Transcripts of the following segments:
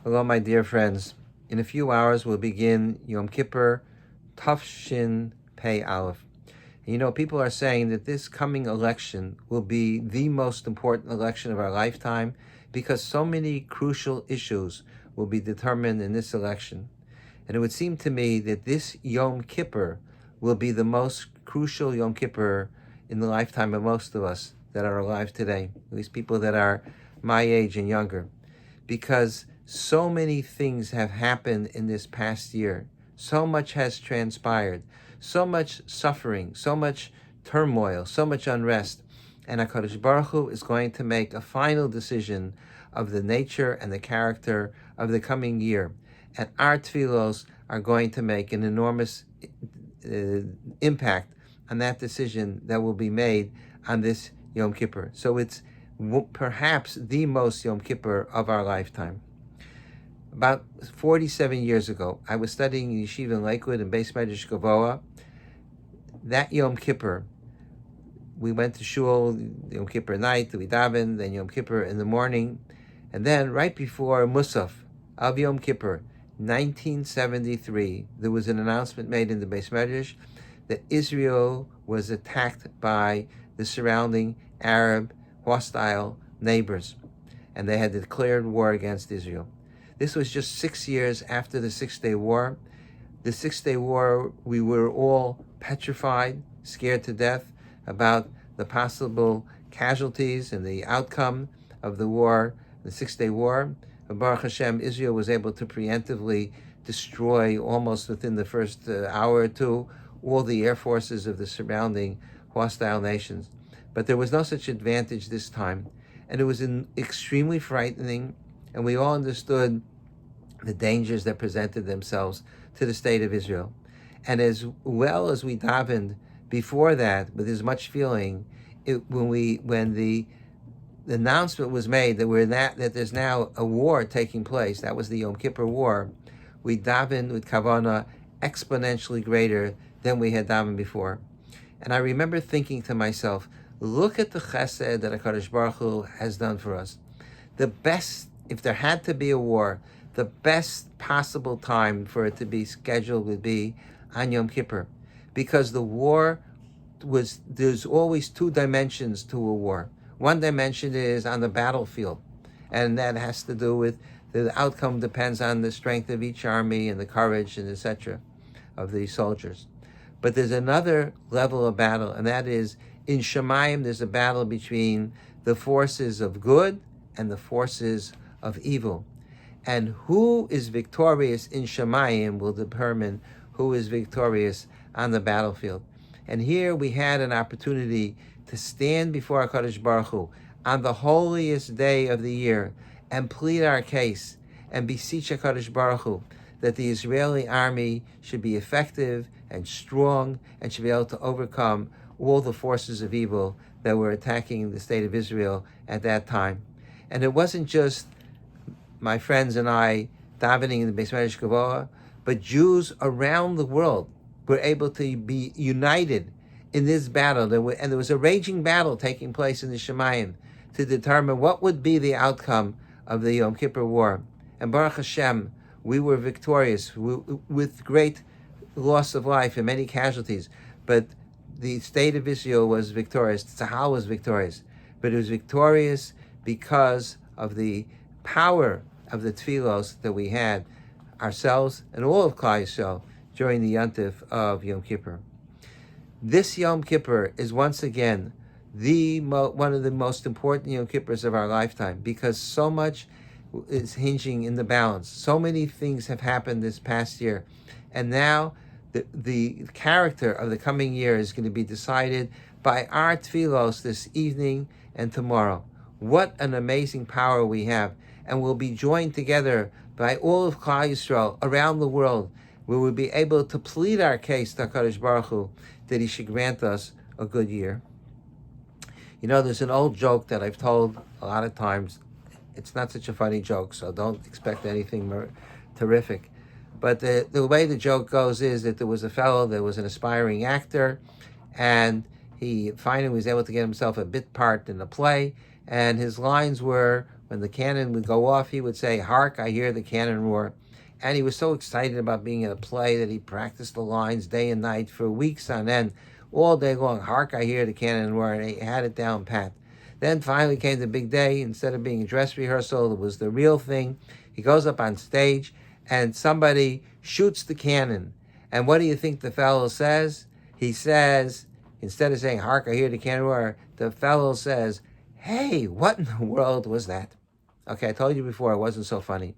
Hello, my dear friends. In a few hours, we'll begin Yom Kippur, Tafshin Pei Aleph. You know, people are saying that this coming election will be the most important election of our lifetime because so many crucial issues will be determined in this election. And it would seem to me that this Yom Kippur will be the most crucial Yom Kippur in the lifetime of most of us that are alive today, at least people that are my age and younger, because so many things have happened in this past year. So much has transpired, so much suffering, so much turmoil, so much unrest. And HaKadosh Baruch Hu is going to make a final decision of the nature and the character of the coming year. And our tefillos are going to make an enormous impact on that decision that will be made on this Yom Kippur. So it's perhaps the most Yom Kippur of our lifetime. About 47 years ago, I was studying in Yeshiva in Lakewood in Beis Medrash Gavoa. That Yom Kippur, we went to shul Yom Kippur night, we davened, then Yom Kippur in the morning, and then right before Musaf of Yom Kippur, 1973, there was an announcement made in the Beis Medrash that Israel was attacked by the surrounding Arab hostile neighbors, and they had declared war against Israel. This was just 6 years after the Six-Day War. The Six-Day War, we were all petrified, scared to death about the possible casualties and the outcome of the war, the Six-Day War. But Baruch Hashem, Israel was able to preemptively destroy almost within the first hour or two all the air forces of the surrounding hostile nations. But there was no such advantage this time. And it was extremely frightening, and we all understood the dangers that presented themselves to the state of Israel. And as well as we davened before that, with as much feeling, when the announcement was made that there's now a war taking place, that was the Yom Kippur War, we davened with kavanah exponentially greater than we had davened before. And I remember thinking to myself, look at the chesed that HaKadosh Baruch Hu has done for us. The best, if there had to be a war, the best possible time for it to be scheduled would be on Yom Kippur. Because the war there's always two dimensions to a war. One dimension is on the battlefield, and that has to do with the outcome depends on the strength of each army and the courage and etc. of the soldiers. But there's another level of battle, and that is in Shemayim, there's a battle between the forces of good and the forces of evil. And who is victorious in Shemayim will determine who is victorious on the battlefield. And here we had an opportunity to stand before HaKadosh Baruch Hu on the holiest day of the year and plead our case and beseech HaKadosh Baruch Hu that the Israeli army should be effective and strong and should be able to overcome all the forces of evil that were attacking the state of Israel at that time. And it wasn't just my friends and I davening in the Beis Medrash Gavoa, but Jews around the world were able to be united in this battle. There was a raging battle taking place in the Shemayim to determine what would be the outcome of the Yom Kippur War. And Baruch Hashem, we were victorious with great loss of life and many casualties, but the state of Israel was victorious. Tzahal was victorious, but it was victorious because of the power of the tefillos that we had ourselves and all of Klal Yisrael during the Yontif of Yom Kippur. This Yom Kippur is once again one of the most important Yom Kippurs of our lifetime because so much is hinging in the balance. So many things have happened this past year, and now the character of the coming year is going to be decided by our tefillos this evening and tomorrow. What an amazing power we have. And we'll be joined together by all of Klal Yisrael around the world. We will be able to plead our case to HaKadosh Baruch Hu that He should grant us a good year. You know, there's an old joke that I've told a lot of times. It's not such a funny joke, so don't expect anything terrific. But the way the joke goes is that there was a fellow that was an aspiring actor, and he finally was able to get himself a bit part in a play, and his lines were, When the cannon would go off, he would say, "Hark, I hear the cannon roar." And he was so excited about being in a play that he practiced the lines day and night for weeks on end, all day long. Hark, I hear the cannon roar, and he had it down pat. Then finally came the big day. Instead of being a dress rehearsal, it was the real thing. He goes up on stage, and somebody shoots the cannon. And what do you think the fellow says? He says, instead of saying, "Hark, I hear the cannon roar," the fellow says, "Hey, what in the world was that?" Okay, I told you before it wasn't so funny.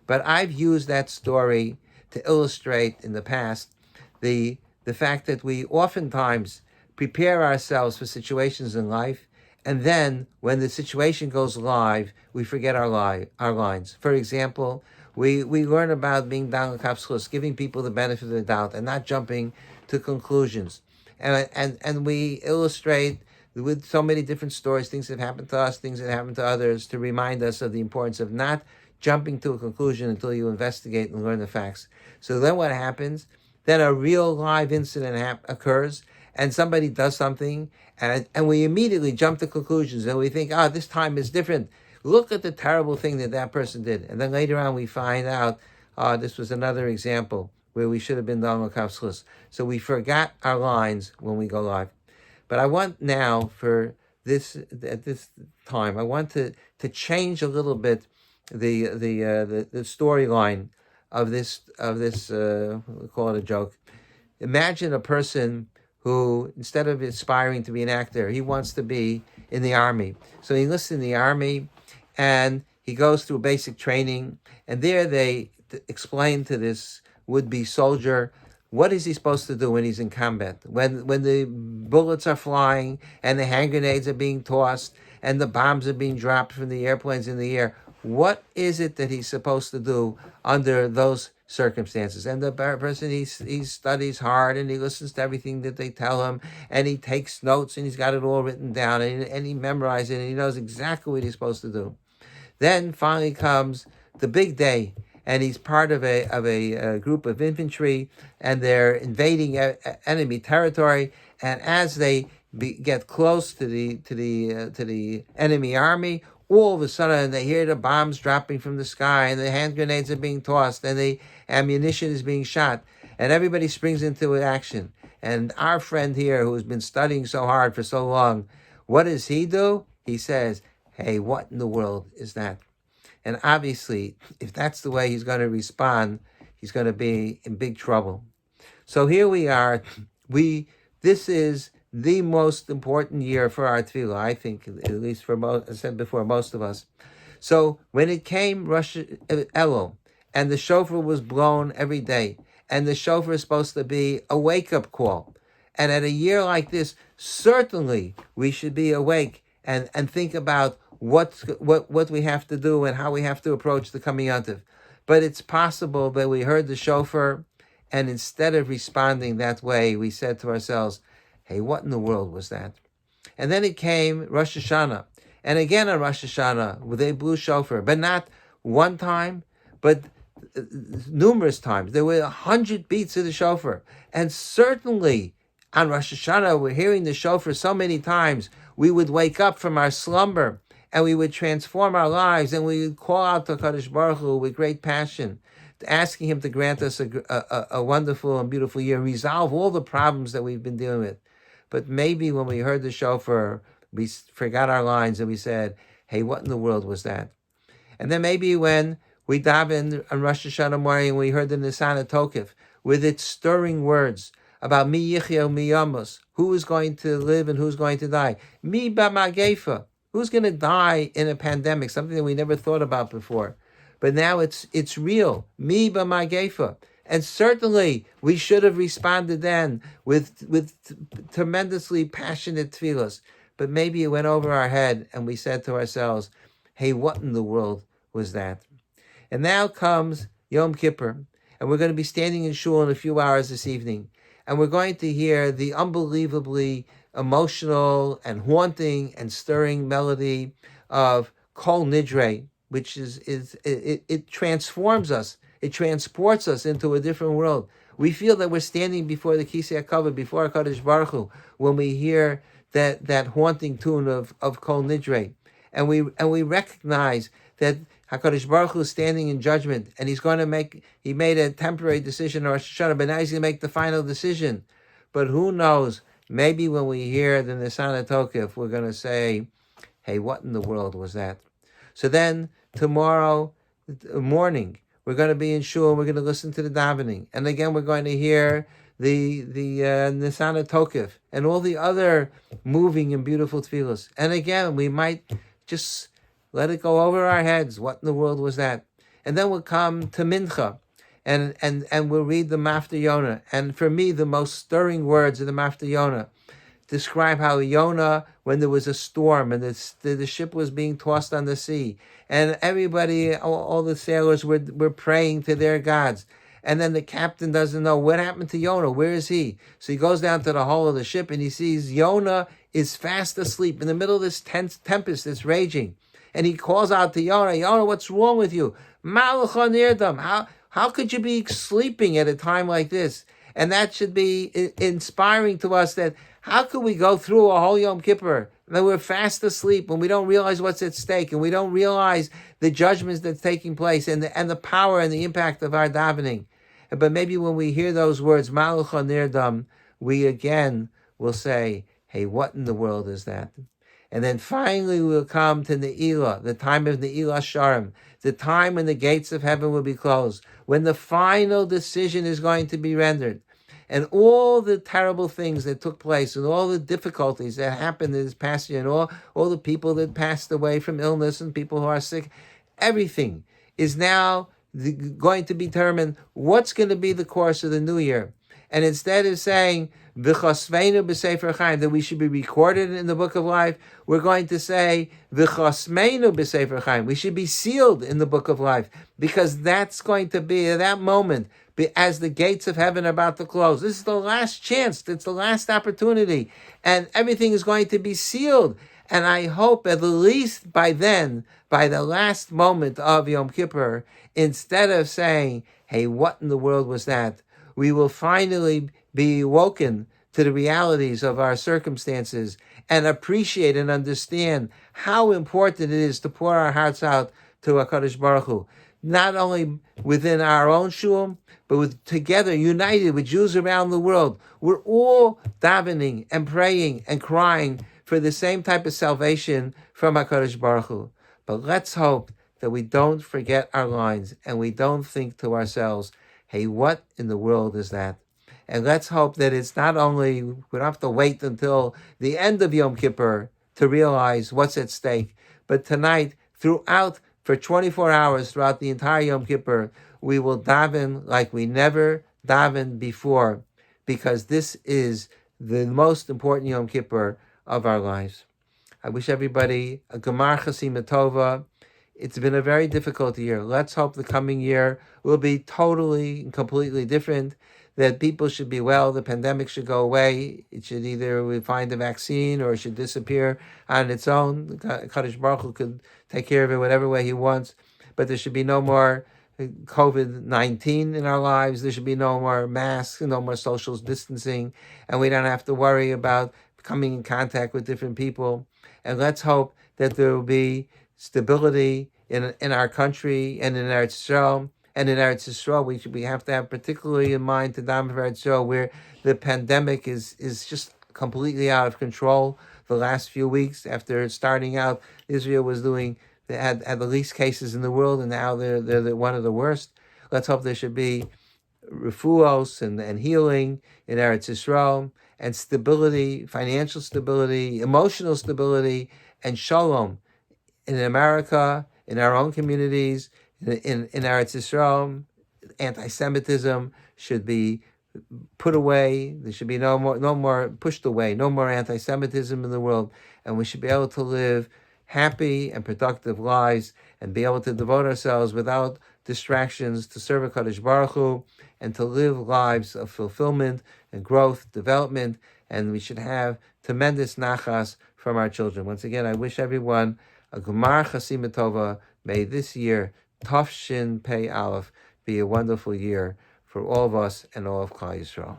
But I've used that story to illustrate in the past the fact that we oftentimes prepare ourselves for situations in life, and then when the situation goes live, we forget our lines. For example, we learn about being dal kapschus, giving people the benefit of the doubt and not jumping to conclusions. And we illustrate with so many different stories, things that happened to us, things that happened to others, to remind us of the importance of not jumping to a conclusion until you investigate and learn the facts. So then what happens? Then a real live incident occurs, and somebody does something, and we immediately jump to conclusions, and we think, this time is different. Look at the terrible thing that person did. And then later on we find out, this was another example where we should have been done with kapschus. So we forgot our lines when we go live. But I want now, for this at this time, I want to change a little bit the storyline of this we'll call it a joke. Imagine a person who, instead of aspiring to be an actor, he wants to be in the army. So he enlists in the army, and he goes through basic training, and there they explain to this would-be soldier, what is he supposed to do when he's in combat? When the bullets are flying and the hand grenades are being tossed and the bombs are being dropped from the airplanes in the air, what is it that he's supposed to do under those circumstances? And the person, he studies hard, and he listens to everything that they tell him, and he takes notes, and he's got it all written down, and he memorizes it, and he knows exactly what he's supposed to do. Then finally comes the big day, and he's part of a group of infantry, and they're invading enemy territory. And as they get close to the enemy army, all of a sudden they hear the bombs dropping from the sky, and the hand grenades are being tossed, and the ammunition is being shot, and everybody springs into action. And our friend here, who has been studying so hard for so long, what does he do? He says, "Hey, what in the world is that?" And obviously, if that's the way he's going to respond, he's going to be in big trouble. So here we are. This is the most important year for our tefillah, I think, at least for most, I said before, most of us. So when it came Rosh Elul, and the shofar was blown every day, and the shofar is supposed to be a wake-up call, and at a year like this, certainly we should be awake and think about what we have to do and how we have to approach the coming Yontif. But it's possible that we heard the shofar, and instead of responding that way, we said to ourselves, "Hey, what in the world was that?" And then it came Rosh Hashanah, and again on Rosh Hashanah with a blue shofar, but not one time, but numerous times. There were 100 beats of the shofar, and certainly on Rosh Hashanah, we're hearing the shofar so many times, we would wake up from our slumber, and we would transform our lives, and we would call out to Kadosh Baruch Hu with great passion, asking him to grant us a wonderful and beautiful year, resolve all the problems that we've been dealing with. But maybe when we heard the shofar, we forgot our lines, and we said, "Hey, what in the world was that?" And then maybe when we davened on Rosh Hashanah morning, we heard the Nisan Tokef with its stirring words about mi yichya mi yamos, who is going to live and who's going to die. Mi b'magefa, who's going to die in a pandemic, something that we never thought about before. But now it's real. Mi b'magefa. And certainly we should have responded then with tremendously passionate tefillos. But maybe it went over our head, and we said to ourselves, "Hey, what in the world was that?" And now comes Yom Kippur, and we're going to be standing in shul in a few hours this evening, and we're going to hear the unbelievably emotional and haunting and stirring melody of Kol Nidre, which it transforms us. It transports us into a different world. We feel that we're standing before the Kisei HaKavod, before HaKadosh Baruch Hu, when we hear that haunting tune of Kol Nidre. and we recognize that HaKadosh Baruch Hu is standing in judgment, and he made a temporary decision or Rosh Hashanah, but now he's going to make the final decision. But who knows? Maybe when we hear the Nisan Tokef, we're going to say, hey, what in the world was that? So then tomorrow morning, we're going to be in shul, we're going to listen to the davening. And again, we're going to hear the Nisan Tokef and all the other moving and beautiful tefillos. And again, we might just let it go over our heads. What in the world was that? And then we'll come to Mincha, and we'll read the Mafta Yonah. And for me, the most stirring words of the Mafta Yonah describe how Yonah, when there was a storm and the ship was being tossed on the sea, and everybody, all the sailors were praying to their gods. And then the captain doesn't know what happened to Yonah. Where is he? So he goes down to the hull of the ship and he sees Yonah is fast asleep in the middle of this tempest that's raging. And he calls out to Yonah, Yonah, what's wrong with you? Malacha nirdam. How could you be sleeping at a time like this? And that should be inspiring to us, that how could we go through a whole Yom Kippur and we're fast asleep when we don't realize what's at stake and we don't realize the judgments that's taking place and the power and the impact of our davening. But maybe when we hear those words, Malacha nirdam, we again will say, hey, what in the world is that? And then finally we'll come to Ne'ilah, the time of Ne'ilah Sharim, the time when the gates of heaven will be closed, when the final decision is going to be rendered. And all the terrible things that took place and all the difficulties that happened in this past year and all the people that passed away from illness and people who are sick, everything is now going to determine what's going to be the course of the new year. And instead of saying, V'chosveinu b'sefer chaim, that we should be recorded in the book of life, we're going to say, V'chosmeinu b'sefer chaim, we should be sealed in the book of life, because that's going to be, at that moment, as the gates of heaven are about to close. This is the last chance, it's the last opportunity, and everything is going to be sealed. And I hope at least by then, by the last moment of Yom Kippur, instead of saying, hey, what in the world was that? We will finally be awoken to the realities of our circumstances and appreciate and understand how important it is to pour our hearts out to HaKadosh Baruch Hu, not only within our own shul, but together, united with Jews around the world. We're all davening and praying and crying for the same type of salvation from HaKadosh Baruch Hu. But let's hope that we don't forget our lines and we don't think to ourselves, hey, what in the world is that? And let's hope that it's not only, we don't have to wait until the end of Yom Kippur to realize what's at stake, but tonight, throughout, for 24 hours throughout the entire Yom Kippur, we will daven like we never davened before, because this is the most important Yom Kippur of our lives. I wish everybody a Gemar Chasima Tova. It's been a very difficult year. Let's hope the coming year will be totally and completely different, that people should be well, the pandemic should go away, it should either we find a vaccine or it should disappear on its own. Kadosh Baruch Hu could take care of it whatever way he wants, but there should be no more COVID-19 in our lives. There should be no more masks, no more social distancing, and we don't have to worry about coming in contact with different people. And let's hope that there will be stability in our country and in Eretz Yisrael. And in Eretz Yisrael, we have to have particularly in mind to daven for Eretz Yisrael, where the pandemic is just completely out of control. The last few weeks, after starting out, Israel was they had the least cases in the world, and now they're one of the worst. Let's hope there should be refuos and healing in Eretz Yisrael, and stability, financial stability, emotional stability, and shalom in America, in our own communities, in Eretz Yisrael. Anti-Semitism should be put away. There should be no more pushed away, no more anti-Semitism in the world, and we should be able to live happy and productive lives and be able to devote ourselves without distractions to serve HaKadosh Baruch Hu and to live lives of fulfillment and growth, development, and we should have tremendous nachas from our children. Once again, I wish everyone a Gemar Chasima Tova. May this year, Tafshin Pei Aleph, be a wonderful year for all of us and all of Klal Yisrael.